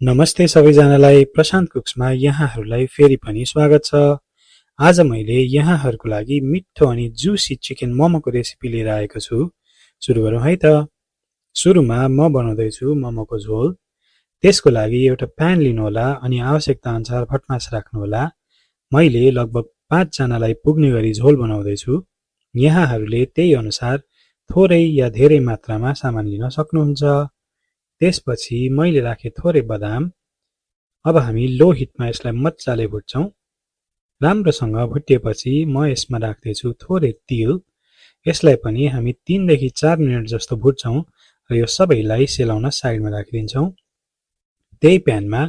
नमस्ते सबैजनालाई, प्रशान्त कुक्समा यहाँहरूलाई फेरि पनि स्वागत छ। आज मैले यहाँहरूको लागि मिठो अनि जुसी चिकन मोमोको रेसिपी लिएर आएको छु। सुरु गरौँ है त। सुरुमा म बनाउँदैछु मोमोको झोल। त्यसको लागि एउटा प्यान लिनुहोला अनि आवश्यकता अनुसार भटमास राख्नुहोला। मैले लगभग 5 जनालाई पुग्ने गरी झोल बनाउँदैछु। यहाँहरूले त्यही अनुसार थोरै या धेरै मात्रामा सामान लिन सक्नुहुन्छ। त्यसपछि मैले राखेँ थोरै बदाम। अब हामी लो हिटमा यसलाई मजाले भुट्छौं। राम्रोसँग भुटिएपछि म यसमा राख्दैछु थोरै तिल। यसलाई पनि हामी 3 देखि 4 मिनेट जस्तो भुट्छौं र यो सबैलाई सेलाउन साइडमा राखिदिन्छौं। त्यही प्यानमा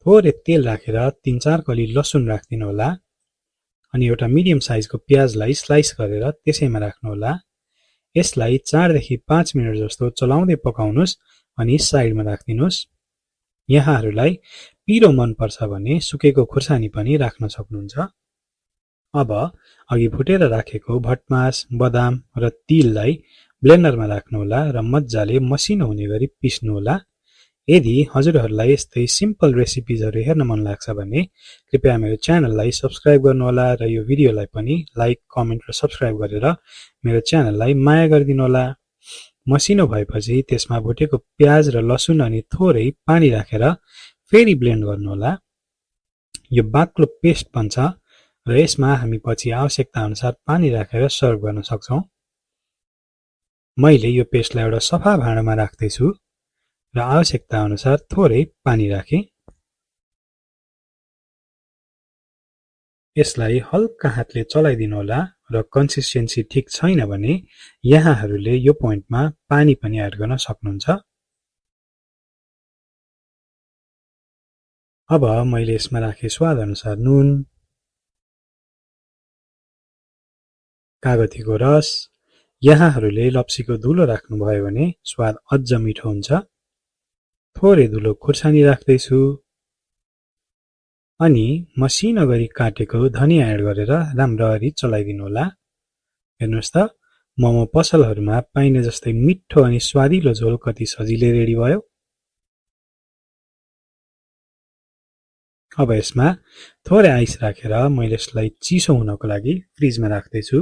थोरै तेल राखेर 3-4 कली लसुन राख्दिनुहोला अनि एउटा मिडियम साइजको प्याजलाई स्लाइस गरेर त्यसैमा राख्नुहोला। यसलाई 4 देखि 5 मिनेट जस्तो चलाउँदै पकाउनुस् अनि साइडमा राख्दिनुस्। यहाँहरूलाई पिरो मन पर्छ भने सुकेको खुर्सानी पनि राख्न सक्नुहुन्छ। अब अघि भुटेर राखेको भटमास, बदाम र तिललाई ब्लेन्डरमा राख्नुहोला र मजाले मसिनो हुने गरी पिस्नुहोला। यदि हजुरहरूलाई यस्तै सिम्पल रेसिपिजहरू हेर्न मन लाग्छ भने कृपया मेरो च्यानललाई सब्स्क्राइब गर्नुहोला र यो भिडियोलाई पनि लाइक, कमेन्ट र सब्स्क्राइब गरेर मेरो च्यानललाई माया गरिदिनुहोला। मसिनो भएपछि त्यसमा भुटेको प्याज र लसुन अनि थोरै पानी राखेर फेरि ब्लेन्ड गर्नुहोला। यो बाक्लो पेस्ट बन्छ र यसमा हामी पछि आवश्यकता अनुसार पानी राखेर सर्भ गर्न सक्छौं। मैले यो पेस्टलाई एउटा सफा भाँडामा राख्दैछु र आवश्यकता अनुसार थोरै पानी राखेँ। यसलाई हल्का हातले चलाइदिनुहोला र कन्सिस्टेन्सी ठिक छैन भने यहाँहरूले यो पोइन्टमा पानी पनि एड गर्न सक्नुहुन्छ। अब मैले यसमा राखेँ स्वाद अनुसार नुन, कागतीको रस। यहाँहरूले लप्सीको धुलो राख्नुभयो भने स्वाद अझ मिठो हुन्छ। थोरै धुलो खुर्सानी राख्दैछु अनि मसिनो गरी काटेको धनिया एड गरेर राम्ररी चलाइदिनुहोला। हेर्नुहोस् त, मोमो पसलहरूमा पाइने जस्तै मिठो अनि स्वादिलो झोल कति सजिलै रेडी भयो। अब यसमा थोरै आइस राखेर मैले यसलाई चिसो हुनको लागि फ्रिजमा राख्दैछु।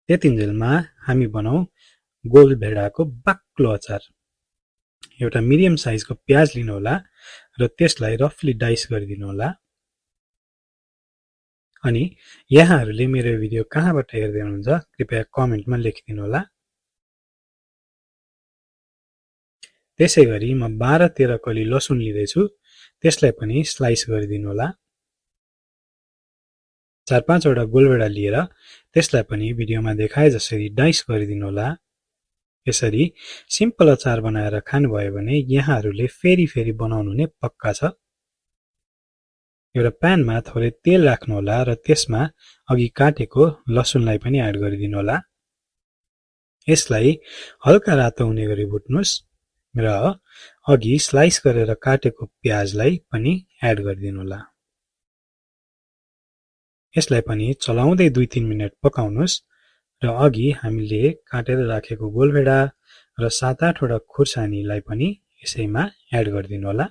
त्यतिन्जेलमा हामी बनाऊ गोल भेडाको बाक्लो अचार। एउटा मिडियम साइजको प्याज लिनुहोला र त्यसलाई रफली डाइस गरिदिनुहोला। अनि यहाँहरूले मेरो भिडियो कहाँबाट हेर्दै हुनुहुन्छ कृपया कमेन्टमा लेखिदिनुहोला। त्यसैगरी म 12-13 कली लसुन लिँदैछु, त्यसलाई पनि स्लाइस गरिदिनुहोला। 4-5 वटा गोलभेडा लिएर त्यसलाई पनि भिडियोमा देखाए जसरी डाइस गरिदिनुहोला। यसरी सिम्पल अचार बनाएर खानुभयो भने यहाँहरूले फेरि फेरि बनाउनु नै पक्का छ। एउटा प्यानमा थोरै तेल राख्नुहोला र त्यसमा अघि काटेको लसुनलाई पनि एड गरिदिनुहोला। यसलाई हल्का रातो हुने गरी भुट्नुस् र अघि स्लाइस गरेर काटेको प्याजलाई पनि एड गरिदिनुहोला। यसलाई पनि चलाउँदै 2-3 मिनेट पकाउनुस् र अघि हामीले काटेर राखेको गोलभेडा र 7-8 वटा खुर्सानीलाई पनि यसैमा एड गरिदिनुहोला।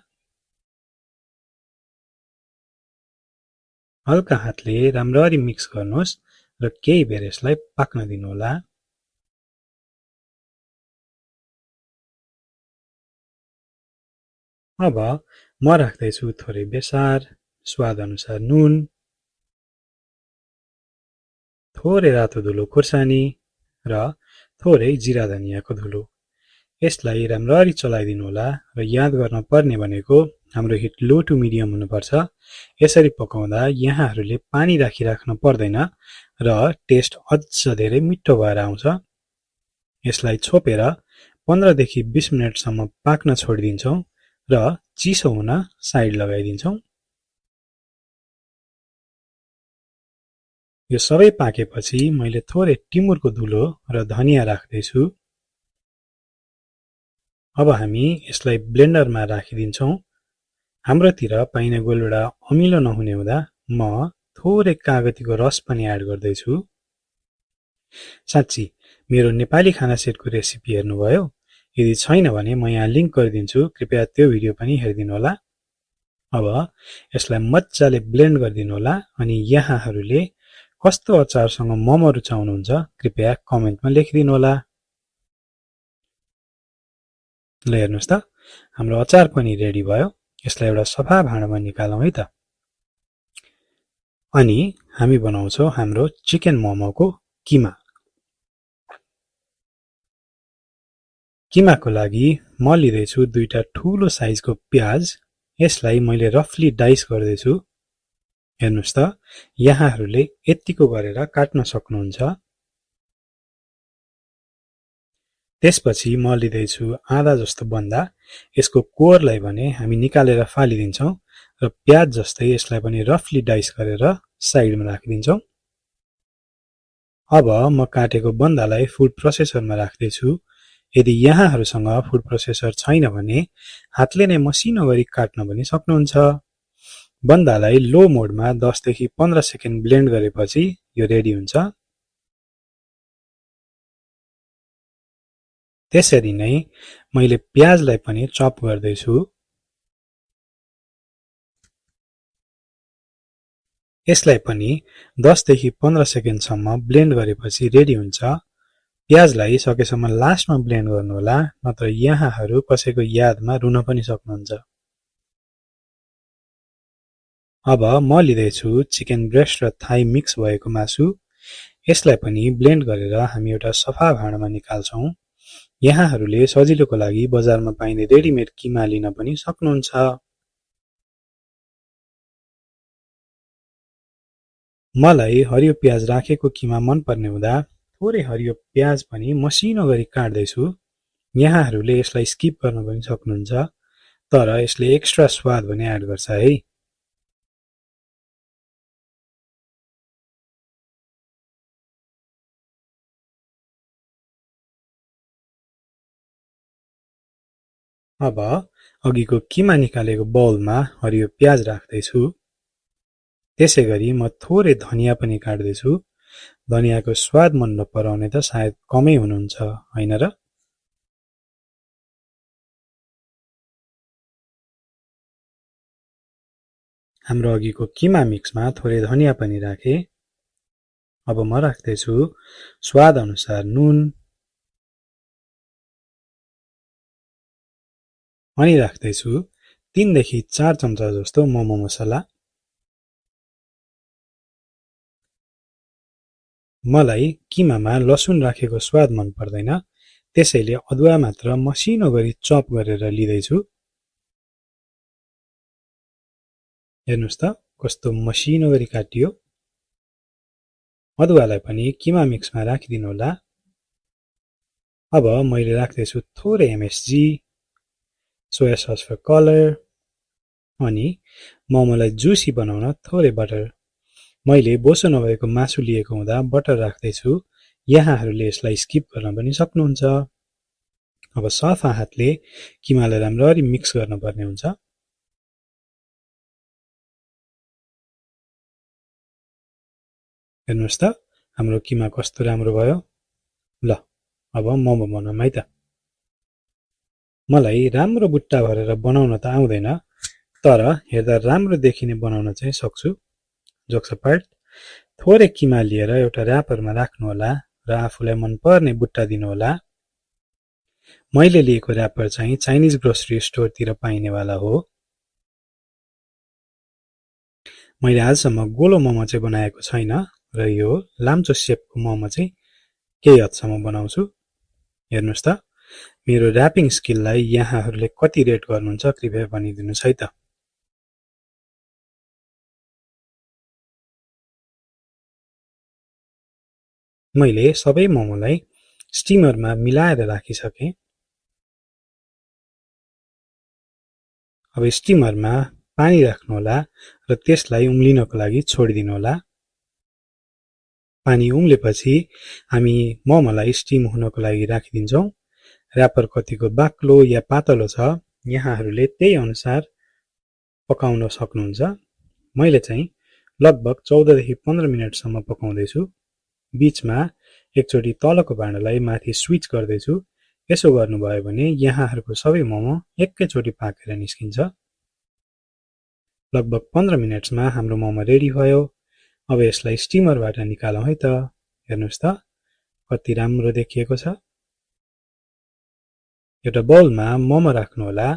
हल्का हातले राम्ररी मिक्स गर्नुहोस् र केही बेर यसलाई पाक्न दिनुहोला। अब म राख्दैछु थोरै बेसार, स्वाद अनुसार नुन, थोरै रातो धुलो खुर्सानी र थोरै जिरा धनियाको धुलो। यसलाई राम्ररी चलाइदिनुहोला र याद गर्न पर्ने भनेको हाम्रो हिट लो टु मिडियम हुनुपर्छ। यसरी पकाउँदा यहाँहरूले पानी राखिराख्न पर्दैन र टेस्ट अझ धेरै मिठो भएर आउँछ। यसलाई छोपेर 15 देखि 20 मिनेटसम्म पाक्न छोडिदिन्छौं र चिसो हुन साइड लगाइदिन्छौं। यो सबै पाकेपछि मैले थोरै टिमुरको धुलो र धनिया राख्दैछु। अब हामी यसलाई ब्लेन्डरमा राखिदिन्छौं। हाम्रोतिर पाइने गोलभेडा अमिलो नहुने हुँदा म थोरै कागतीको रस पनि एड गर्दैछु। साँच्ची मेरो नेपाली खाना सेटको रेसिपी हेर्नुभयो? यदि छैन भने म यहाँ लिंक गरिदिन्छु, कृपया त्यो भिडियो पनि हेरिदिनु होला। अब यसलाई मज्जाले ब्लेन्ड गरिदिनु होला अनि यहाँहरूले कस्तो अचारसँग मोमो रुचाउनुहुन्छ कृपया कमेन्टमा लेखिदिनु होला। ल हेर्नुस् त, हाम्रो अचार पनि रेडी भयो। यसलाई एउटा सफा भाँडामा निकालौं है त। अनि हामी बनाउँछौं हाम्रो चिकन मोमोको किमा। किमाको लागि म लिँदैछु 2टा ठूलो साइजको प्याज। यसलाई मैले रफली डाइस गर्दैछु। हेर्नुस् त, यहाँहरूले यतिको गरेर काट्न सक्नुहुन्छ। त्यसपछि म लिँदैछु आधा जस्तो बन्दा। यसको कोरलाई भने हामी निकालेर फालिदिन्छौं र प्याज जस्तै यसलाई पनि रफली डाइस गरेर साइडमा राखिदिन्छौं। अब म काटेको बन्दालाई फुड प्रोसेसरमा राख्दैछु। यदि यहाँहरूसँग फुड प्रोसेसर छैन भने हातले नै मसिनो गरी काट्न पनि सक्नुहुन्छ। बन्दालाई लो मोडमा 10 देखि 15 सेकेन्ड ब्लेन्ड गरेपछि यो रेडी हुन्छ। त्यसरी नै मैले प्याजलाई पनि चप गर्दैछु। यसलाई पनि 10 देखि 15 सेकेन्डसम्म ब्लेन्ड गरेपछि रेडी हुन्छ। प्याजलाई सकेसम्म लास्टमा ब्लेन्ड गर्नुहोला, नत्र यहाँहरू कसैको यादमा रुन पनि सक्नुहुन्छ। अब म लिँदैछु चिकन ब्रेस्ट र थाई मिक्स भएको मासु। यसलाई पनि ब्लेन्ड गरेर हामी एउटा सफा भाँडामा निकाल्छौं। यहाँहरूले सजिलोको लागि बजारमा पाइने रेडिमेड किमा लिन पनि सक्नुहुन्छ। मलाई हरियो प्याज राखेको किमा मन पर्ने हुँदा थोरै हरियो प्याज पनि मसिनो गरी काट्दैछु। यहाँहरूले यसलाई स्किप गर्न पनि सक्नुहुन्छ, तर यसले एक्स्ट्रा स्वाद पनि एड गर्छ है। अब अघिको किमा निकालेको बाउलमा हरियो प्याज राख्दैछु। त्यसैगरी म थोरै धनिया पनि काट्दैछु। धनियाको स्वाद मन नपराउने त सायद कमै हुनुहुन्छ, हैन र? हाम्रो अघिको किमा मिक्समा थोरै धनिया पनि राखे। अब म राख्दैछु स्वाद अनुसार नुन अनि राख्दैछु 3 देखि 4 चम्चा जस्तो मोमो मसला। मलाई किमामा लसुन राखेको स्वाद मन पर्दैन, त्यसैले अदुवा मात्र मसिनो गरी चप गरेर लिँदैछु। हेर्नुस् त कस्तो मसिनो गरी काटियो। अदुवालाई पनि किमा मिक्समा राखिदिनु होला। अब मैले राख्दैछु थोरै MSG, soya sauce for colour अनि मोमोलाई जुसी बनाउन थोरै बटर। मैले बोसो नभएको मासु लिएको हुँदा बटर राख्दैछु। यहाँहरूले यसलाई स्किप गर्न पनि सक्नुहुन्छ। अब सफा हातले किमालाई राम्ररी मिक्स गर्न पर्ने हुन्छ। हेर्नुस् त हाम्रो किमा कस्तो राम्रो भयो। ल अब मोमो बनाऊँ है त। मलाई राम्रो बुट्टा भरेर बनाउन त आउँदैन, तर हेर्दा राम्रो देखिने बनाउन चाहिँ सक्छु। जोक्स अपार्ट, थोरै किमा लिएर एउटा र्यापरमा राख्नु होला र आफूलाई मन पर्ने बुट्टा दिनु होला। मैले लिएको र्यापर चाहिँ चाइनिज ग्रोसरी स्टोरतिर पाइनेवाला हो। मैले आजसम्म गोलो मोमो चाहिँ बनाएको छैन र यो लाम्चो सेपको मोमो चाहिँ केही हदसम्म बनाउँछु। हेर्नुस् त मेरो र्यापिङ स्किललाई यहाँहरूले कति रेट गर्नुहुन्छ कृपया भनिदिनुस् है त। मैले सबै मोमोलाई स्टिमरमा मिलाएर राखिसके। अब स्टिमरमा पानी राख्नु होला र त्यसलाई उम्लिनको लागि छोडिदिनु होला। पानी उम्लेपछि हामी मोमोलाई स्टिम हुनको लागि राखिदिन्छौं। र्यापर कतिको बाक्लो या पातलो छ यहाँहरूले त्यही अनुसार पकाउन सक्नुहुन्छ। मैले चाहिँ लगभग 14 देखि 15 मिनेटसम्म पकाउँदैछु। बीचमा एकचोटी तलको भाँडालाई माथि स्विच गर्दैछु। यसो गर्नुभयो भने यहाँहरुको सबै मोमो एकैचोटी पाकेर निस्किन्छ। लगभग 15 मिनेट्समा हाम्रो मोमो रेडी भयो। अब यसलाई स्टिमरबाट निकालौं है त। हेर्नुस् त कति राम्रो देखिएको छ। एउटा बाउलमा मोमो राख्नु होला।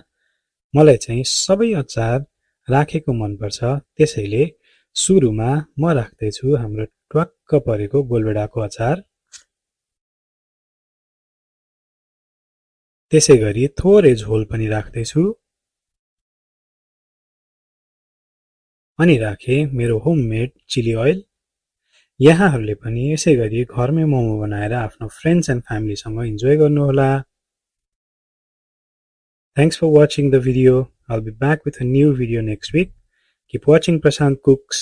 मलाई चाहिँ सबै अचार राखेको मन पर्छ, त्यसैले सुरुमा म राख्दै छु हाम्रो ट्वाक्क परेको गोलभेडाको अचार। त्यसैगरी थोरै झोल पनि राख्दै छु। अनि राखे मेरो होममेड चिली ओइल। यहाँहरूले पनि यसैगरी घरमै मोमो बनाएर आफ्नो फ्रेन्ड्स एन्ड फ्यामिलीसँग इन्जोय गर्नुहोला। Thanks for watching the video. I'll be back with a new video next week. Keep watching Prashant Cooks.